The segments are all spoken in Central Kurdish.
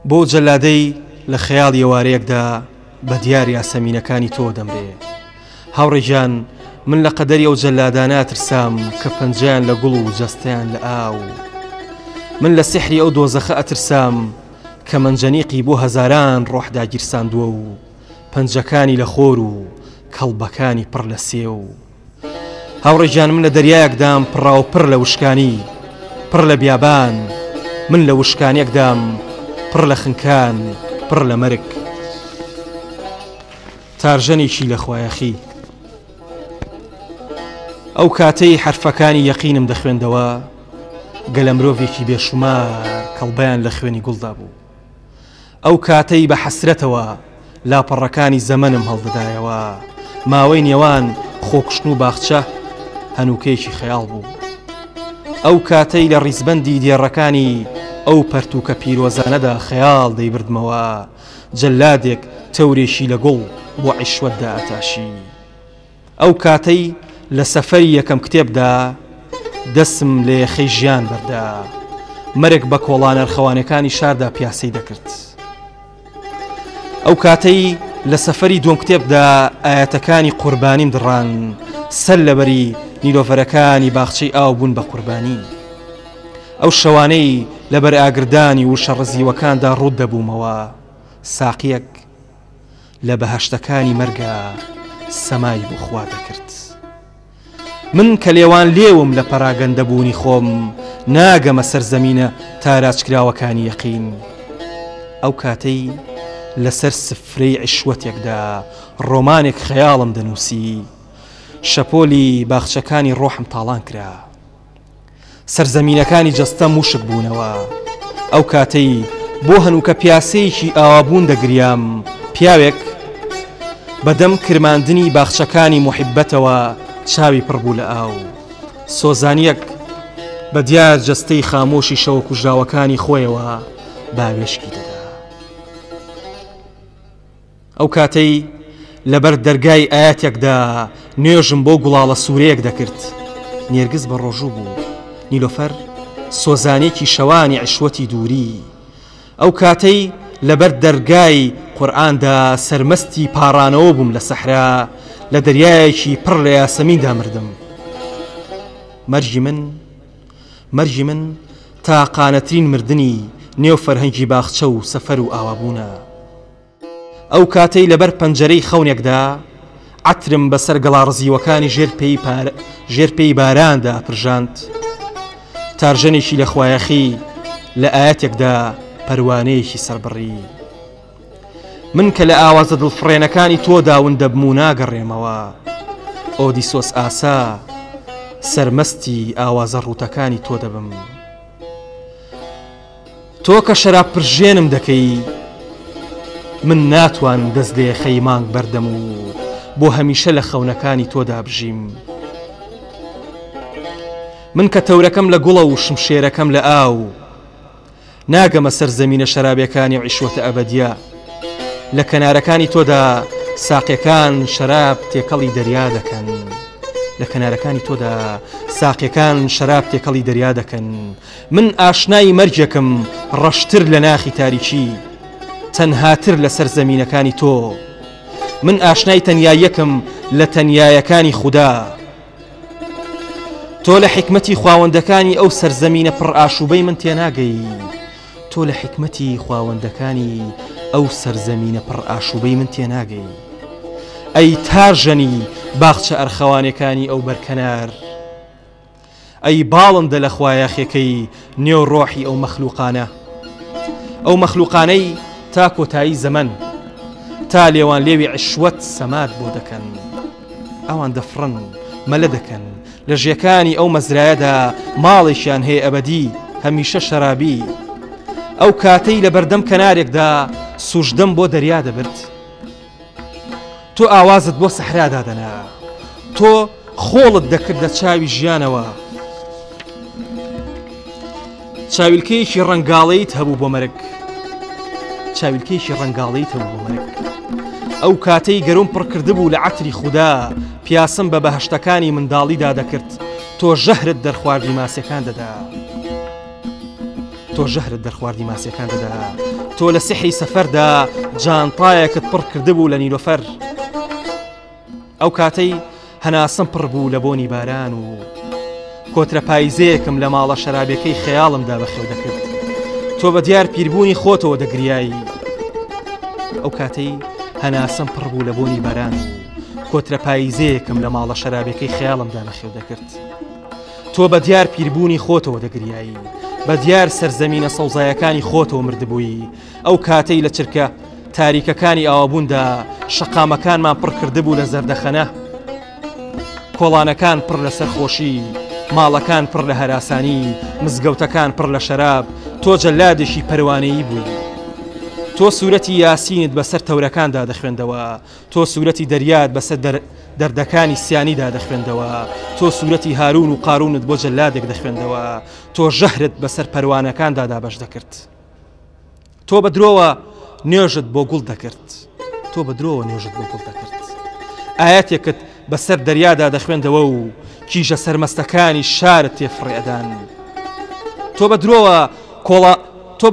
بۆ جەلادەی لە خەیاڵ ئێوارەیەکدا بە دیار یاسەمینەکانی تۆ دەمرێ. هاوڕێژان، من لە قەدەری ئەو جەلادانە ترسام کە پەنجەیان لە گوڵ و جەستەیان لە ئاو. من لە سحری ئەو دۆزەخە ئەترسام کە منجەنیقی بۆ هەزاران ڕۆح داگیرساندووە و پەنجەکانی لە خۆر و کەڵبەکانی پڕ لە سێو. هاوڕێژان، من لە دەریایەکدام پڕاو پڕ لە وشکانی، پڕ لە بیابان. من لە وشکانێکدام پڕ لە خنکان، پڕ لە مەرگ. تارژەنێکی لە خوایەخی ئەو کاتەی حرفەکانی یەقینم دەخوێندەوە، گەلە مرۆڤێکی بێشومار کەڵبەیان لە خوێنی گوڵدا بوو. ئەو کاتەی بە حەسرەتەوە لاپەڕەکانی زەمەنم هەڵدەدایەوە، ماوەی نێوان خۆکشتن و باخچە هەنووکەیەکی خەیاڵ بوو. ئەو کاتەی لە ڕیزبەندی دێڕەکانی ئەو پەرتوکە پیرۆزانەدا خەیاڵ دەیبردمەوە، جەلادێک تەورێکی لە گوڵ بۆ عیشوەتدا ئەتاشی. ئەو کاتەی لە سەفەری یەکەم کتێبدا دەسم لە یەخەی ژیان بەردا، مەرگ بە کۆڵە نەرخەوانەکانی شاردا پیاسەی دەکرد. ئەو کاتەی لە سەفەری دووەم کتێبدا ئاەتەکانی قوربانیم دڕان، سەر لەبەری نیلۆفەرەکانی باخچەی ئاو بوون بە قوربانی. ئەو شەوانەی لەبەر ئاگردانی و شەڕزیوەکاندا ڕوود دەبوومەوە، ساقیەک لە بەهەشتەکانی مەرگە سەمای بۆ خوا دەکرد. من کە لێوان لێوم لە پەراگەندەبوونی خۆم، ناگەمە سەرزەمینە تاراچکراوەکانی یەقین. ئەو کاتەی لەسەر سفرەی عیشوەتێکدا ڕۆمانێک خەیاڵم دەنووسی، شەپۆلی باخچەکانی ڕۆحم تاڵان کرا، سەرزەمینەکانی جەستە موشک بوونەوە. ئەو کاتەی بۆ هەنووکە پیاسەیەکی ئاوابوون دەگریام، پیاوێک بەدەم کرماندنی باخچەکانی محیبەتەوە چاوی پڕ بوو لە ئاو. سۆزانیەک بە دیار جەستەی خامۆشی شەوە کوژراوەکانی خۆیەوە باوێشکی دەدا. ئەو کاتەی لەبەر دەرگای ئاەتێکدا نوێژم بۆ گوڵاڵە سوورەیەک دەکرد، نێرگز بە ڕۆژوو بوو، نیلۆفەر سۆزانێکی شەوانی عیشوەتی دووری. ئەو کاتەی لەبەر دەرگای قورئاندا سەرمەستی پاڕانەوە بووم لە سەحرا، لە دەریایەکی پڕ لە یاسەمیندا مردم. مەرجی من تا قانەترین مردنی نێو فەرهەنگی باخچە و سەفەر و ئاوابوونە. ئەو کاتەی لەبەر پەنجەرەی خەونێکدا عەترم بەسەر گەڵاڕزیوەکانی ژێرپێی باراندا پرژاند، تارژەنێکی لە خوایەخی لە ئاەتێکدا پەروانەیەکی سەربڕی. من کە لە ئاوازە دڵفڕێنەکانی تۆدا وندەبم و ناگەڕێمەوە، ئۆدیسۆس ئاسا سەرمەستی ئاوازە ڕووتەکانی تۆ دەبم. تۆ کە شەراب پرژێنم دەکەی، من ناتوان دەست لێ خەی مانگ بەردەم و بۆ هەمیشە لە خەونەکانی تۆدا بژیم. من کە تەورەکەم لە گوڵە و شمشێرەکەم لە ئاو، ناگەمە سەر زەمینە شەرابیەکانی عیشوەتە ئەبەدیە. لە کەنارەکانی تۆدا ساقیەکان شەراب تێکەڵی دەریا دەکەن، لە کەنارەکانی تۆدا ساقیەکان شەراب تێکەڵی دەریا دەکەن. من ئاشنای مەرجێکم ڕەشتر لە ناخی تاریکی، تەنهاتر لە سەر زەمینەکانی تۆ. من ئاشنای تەنیاییەکم لە تەنیایەکانی خودا. تۆ لە حکمەتی خواوەندەکانی ئەو سەرزەمینە پڕ ئاشوبەی من تێناگەی، تۆ لە حکمەتی خواوەندەکانی ئەو سەرزەمینە پڕ ئاشوبەی من تێناگەی. ئەی تارژەنی باخچە ئەرخەوانەکانی ئەو بەرکەنار، ئەی باڵندە لە خوایەخەکەی نێو ڕۆحی ئەو مەخلوقانە، ئەو مەخلوقانەی تا کۆتایی زەمەن، تا لێوان لێوی عیشوەت سەمات بۆ دەکەن. ئەوان دەفڕن، مەلە دەکەن، لە ژێکانی ئەو مەزرایەدا ماڵێکیان هەیە ئەبەدی، هەمیشە شەرابی. ئەو کاتەی لە بەردەم کەنارێکدا سوژدەم بۆ دەریا دەبرد، تۆ ئاوازت بۆ سەحرادا دەنا، تۆ خۆڵت دەکردە چاوی ژیانەوە. چاویلکەیەکی ڕەنگاڵەیت هەبوو بۆ مەرگ، چاویلکەیەکی ڕەنگاڵەیت هەبوو بۆ مەرگ. ئەو کاتەی گەرم پڕکرده بوو لە عەتری خودا، پیاسم بە بەهەشتەکانی منداڵیدا دەکرد، تۆ ژەهرت دەرخواردی ماسیەکان دەدا. تۆ ژەهرت دەرخواردی ماسیەکان دەدا تۆ لە سحری سەفەردا جانتایەکت پڕ کردبوو لە نیلۆفەر ئەو کاتەی هەناسم پڕ بوو لە بۆنی باران و کۆترە پایزەیەکم لە ماڵە شەرابەکەی خەیاڵمدا بەخێو دەکرد تۆ بە دیار پیربوونی خۆتەوە دەگریایی ئەو کاتەی هەناسم پڕ بوو لە بۆنی باران و کۆترە پایزەیەکم لە ماڵە شەرابەکەی خەیاڵمدا بەخێو دەکرد تۆ بە دیار پیربوونی خۆتەوە دەگریایی بە دیار سەرزەمینە سەوزایەکانی خۆتەوە مردبووی ئەو کاتەی لە چرکە تاریکەکانی ئاوابووندا شەقامەکانمان پڕ کردبوو لە زەردەخەنە کۆڵانەکان پڕ لە سەرخۆشی ماڵەکان پڕ لە هەراسانی مزگەوتەکان پڕ لە شەراب تۆ جەلادێکی پەروانەیی بووی تۆ سوورەتی یاسینت بەسەر تەورەکاندا دەخوێندەوە تۆ سوورەتی دەریات بەسەر دەردەکانی سیانیدا دەخوێندەوە تۆ سوورەتی هارون و قارونت بۆ جەلادێک دەخوێندەوە تۆ ژەهرت بەسەر پەروانەکاندا دابەش دەکرد تۆ بە درۆوە نوێژت بۆ گوڵ دەکرد تۆ بە درۆوە نوێژت بۆ گوڵ دەکرد ئاەتێکت بەسەر دەریادا دەخوێندەوە و کیژە سەرمەستەکانی شارت تێفڕێدان تۆ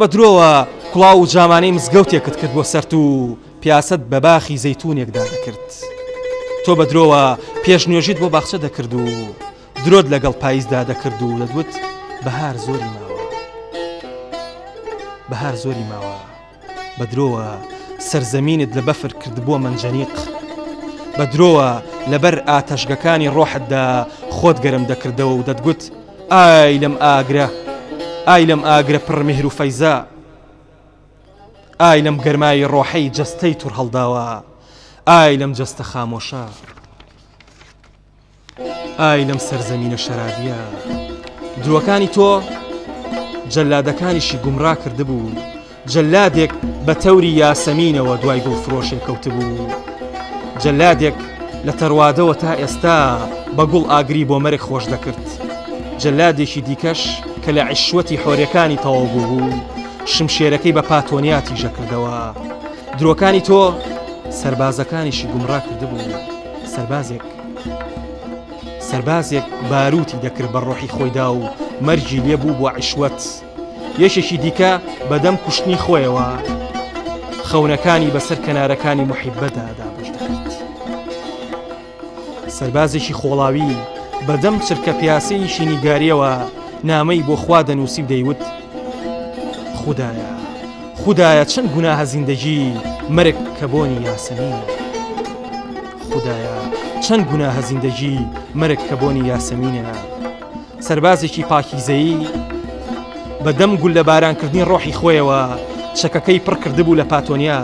بە درۆوە کوڵاو و جامانەی مزگەوتێکت کرد بۆ سەرت و پیاست بە باخی زەیتونێکدا دەکرد تۆ بە درۆوە پێش نوێژیت بۆ باخچە دەکرد و درۆت لەگەڵ پاییزدا دەکرد و دەدوت بەهار زۆری ماوە بەهار زۆری ماوە بە درۆوە سەرزەمینت لە بەفر کرد بۆ منجەنیق بە درۆوە لەبەر ئاتەشگەکانی ڕۆحتدا خۆت گەرم دەکردەوە و دەتگوت ئای لەم ئاگرە پڕ میهر و فەیزە ئای لەم گەرمای ڕۆحەی جەستەی توور هەڵداوە ئای لەم جەستە خامۆشە ئای لەم سەرزەمینە شەرابیە درۆکانی تۆ جەلادەکانیشی گومڕا کردبوو جەلادێک بە تەوری یاسەمینەوە دوای گوڵفرۆشێک کەوتبوو جەلادێک لە تەروادەوە تا ئێستا بە گوڵ ئاگری بۆ مەرگ خۆش دەکرد جەلادێکی دیکەش کە لە عیشوەتی حۆرەکانی تەواو بوو شمشێرەکەی بە پاتۆنیاتی ژەکردەوە درۆکانی تۆ سەربازەکانیشی گومڕا کردبوو سەربازێک باروتی دەکرد بە ڕۆحی خۆیدا و مەرجی لێ بوو بۆ عیشوەت یەشێکی دیکە بەدەم کوشتنی خۆیەوە خەونەکانی بەسەر کەنارەکانی محیبەدا دابش دەکرد سەربازێکی خۆڵاوی بەدەم چرکە پیاسەیەکی نیگاریەوە نامەی بۆ خوا دەنووسی و دەیوت خودایە چەند گوناهە زیندەگی مەرگ کە بۆنی یاسەمینە خودایە چەند گوناهە زیندەگی مەرگ کە بۆنی یاسەمینە سەربازێکی پاکیزەیی بەدەم گول لە بارانکردنی ڕۆحی خۆیەوە چەکەکەی پڕ کردبوو لە پاتۆنیا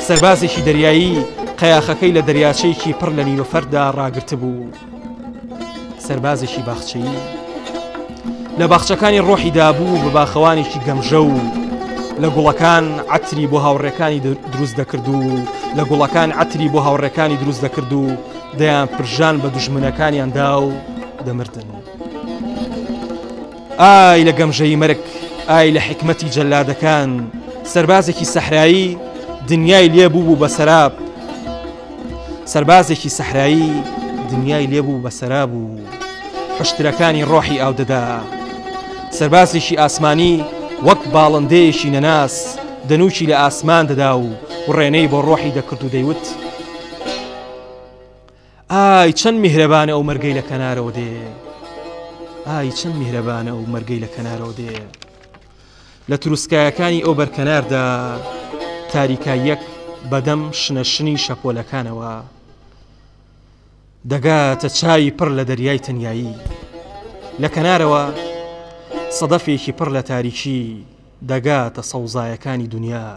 سەربازێکی دەریایی قەیاخەکەی لە دەریاچەیەکی پڕ لە نیلۆفەردا ڕاگرت بوو سەربازێکی باخچەیی لە باخچەکانی ڕۆحی دابوو بە باخەوانێکی گەمژە و لە گوڵەکان عەتری بۆ هاوڕێکانی دروست دەکرد و لە گوڵەکان عەتری بۆ هاوڕێکانی دروست دەکرد و دەیان پرژان بە دوژمنەکانیاندا و دەمردن ئای لە گەمژەی مەرگ ئای لە حکمەتی جەلادەکان سەربازێکی سەحرایی دنیای لێ بوو بە سەراب سەربازێکی سەحرایی دنیای لێ بوو بە سەراب و حشترەکانی ڕۆحی ئاودەدا سەربازێکی ئاسمانی وەک باڵندەیەکی نەناس دەنووکی لە ئاسمان دەدا و ڕێنەی بۆ ڕۆحی دەکرد و دەیوت ئای چەند میهرەبانە ئەو مەرگەی لە کەنارەوە دێ ئای چەند میهرەبانە ئەو مەرگەی لە کەنارەوە دێ لە تروسکایەکانی ئەو بەرکەناردا تاریکاییەک بەدەم شنەشنی شەپۆلەکانەوە دەگاتە چاوی پڕ لە دەریای تەنیایی لە کەنارەوە سەدەفێکی پڕ لە تاریکی دەگاتە سەوزایەکانی دنیا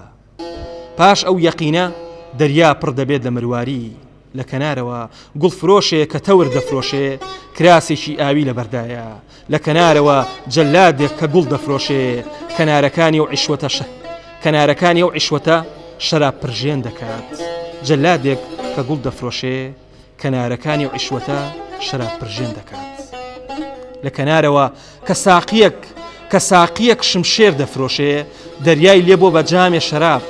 پاش ئەو یەقینە دەریا پڕ دەبێت لە مرواری لە کەنارەوە گوڵفرۆشێ کە تەور دەفرۆشێ کراسێکی ئاوی لە بەردایە لە کەنارەوە جەلادێک کە گوڵ دەفرۆشێ کەنارەکانی ئەو عیشوەتە شەراب پرژێن دەکات جەلادێک کە گوڵ دەفرۆشێ کەنارەکانی ئەو عیشوەتە شەراب پرژێن دەکات لە کەنارەوە کە ساقیەک شمشێر دەفرۆشێ دەریای لێ بۆ بە جامێ شەراب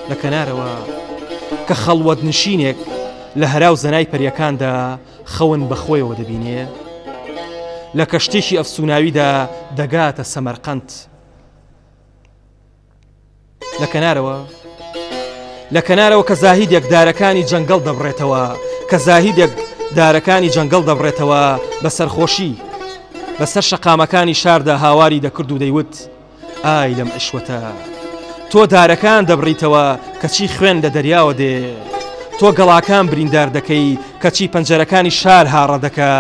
لە کەنارەوە کە خەڵوەت نشینێک لە هەراو زەنای پەریەکاندا خەون بەخۆیەوە دەبینێ لە کەشتێکی ئەفسوناویدا دەگاتە سەمەرقەند. لە کەنارەوە کە زاهیدێک دارەکانی جەنگەڵ دەبڕێتەوە، کە زاهیدێک دارەکانی جەنگەڵ دەبڕێتەوە بە سەرخۆشی بەسەر شەقامەکانی شاردا هاواری دەکرد و دەیوت: ئای لەم عیشوەتە، تۆ دارەکان دەبڕیتەوە کەچی خوێن لە دەریاوە دێ، تۆ گەڵاکان بریندار دەکەی کەچی پەنجەرەکانی شار هاڕە دەکا،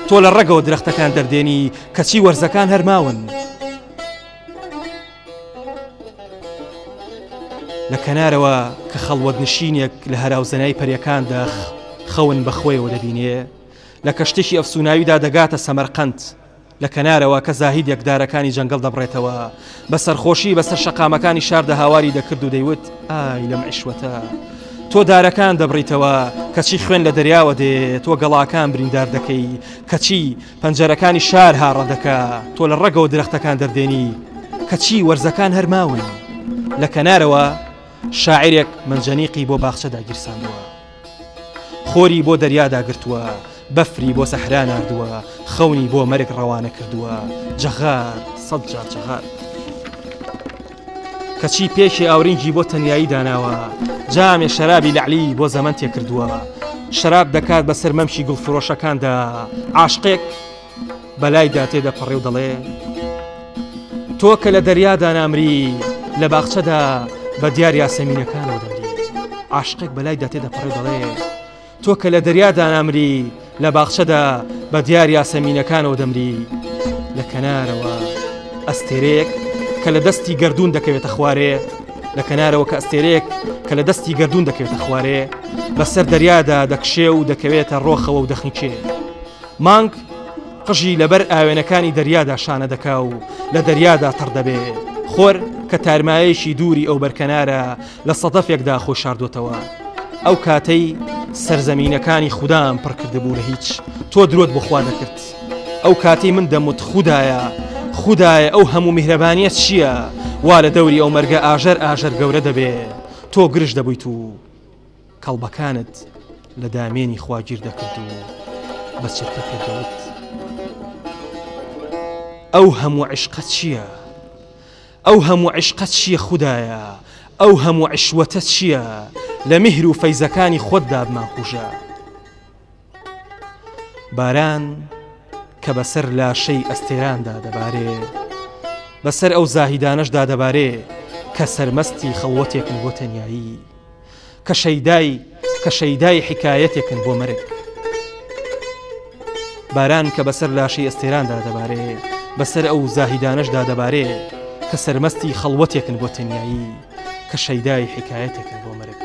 تۆ لە ڕێگەوە درەختەکان دەردێنی کەچی وەرزەکان هەرماون. لە کەنارەوە کە خەڵوەت نشینێک لە هەراوزەنای پەریەکاندا خەون بەخۆیەوە دەبینێ، لە کەشتێکی ئەفسوناویدا دەگاتە سەمەرقەند. لە کەنارەوە کە زاهیدێک دارەکانی جەنگەڵ دەبڕێتەوە بە سەرخۆشی بەسەر شەقامەکانی شاردا هاواری دەکرد و دەیوت: ئای لەم عیشوەتە، تۆ دارەکان دەبڕیتەوە کەچی خوێن لە دەریاوە دێ، تۆ گەڵاکان بریندار دەکەی کەچی پەنجەرەکانی شار هاڕە دەکا، تۆ لە ڕێگەوە درەختەکان دەردێنی کەچی وەرزەکان هەرماون. لە کەنارەوە شاعیرێک منجەنیقی بۆ باخچەدا گیرساندووە، خۆری بۆ دەریادا گرتووە، بەفری بۆ سەحرا ناردووە، خەونی بۆ مەرگ ڕەوانە کردووە، جەغار سەد جار جەغار. کەچی پێشی ئاورینگی بۆ تەنیایی داناوە، جامێ شەرابی لەعلی بۆ زەمن تێ کردووە، شەراب دەکات بەسەر مەمشی گوڵفرۆشەکاندا، عاشقێک بەلایدا تێدەپەڕێ و دەڵێ: تۆ کە لە دەریادا نامری، لە باخچەدا بە دیار یاسەمینەکانەوە دەمری. عاشقێک بەلایدا تێدەپەڕێ دەڵێ: تۆ کە لە دەریادا نامری، لە باخچەدا بە دیار یاسەمینەکانەوە دەمری. لە کەنارەوە ئەستێرەیەک کە لە دەستی گەردوون دەکەوێتە خوارێ، لە کەنارەوە کە ئەستێرەیەک کە لە دەستی گەردوون دەکەوێتە خوارێ، بەسەر دەریادا دەکشێ و دەکەوێتە ڕۆخەوە و دەخنیچێ. مانگ قژی لەبەر ئاوێنەکانی دەریادا شانە دەکا و لە دەریادا تەڕ دەبێ. خۆر کە تارمایەشی دووری ئەو بەرکەنارە لە سەدەفێکدا خۆشاردوتەوە. ئەو کاتەی سەرزەمینەکانی خوددام پڕ کردبوو لە هیچ، تۆ درۆت بۆ خوا دەکرد. ئەو کاتەی من دەموت: خوددایە، خوددایە، ئەو هەموو میهرەبانیەت چییە؟ وا لە دەوری ئەو مەرگە ئاژەر ئاژەر گەورە دەبێ، تۆ گرش دەبوویت و کەڵبەکانت لە دامێنی خواگیر دەکرد و بە چرتە پێدەوت: ئەو هەموو عیشقەت چییە؟ ئەو هەموو عیشقەت چییە خوددایە؟ ئەو هەموو عیشوەتە چییە؟ لە میهر و فەیزەکانی خۆتدا بمانخوژە. باران کە بەسەر لاشەی ئەستێراندا دەبارێ، بەسەر ئەو زاهیدانەشدا دەبارێ کە سەرمەستی خەڵوەتێکن بۆ تەنیایی، کە شەیدای حکایەتێکن بۆ مەرگ. باران کە بەسەر لاشەی ئەستێراندا دەبارێ، بەسەر ئەو زاهیدانەشدا دەبارێ کە سەرمەستی خەڵوەتێکن بۆ تەنیایی، کە شەیدای حکایەتێکن بۆ مەرگ.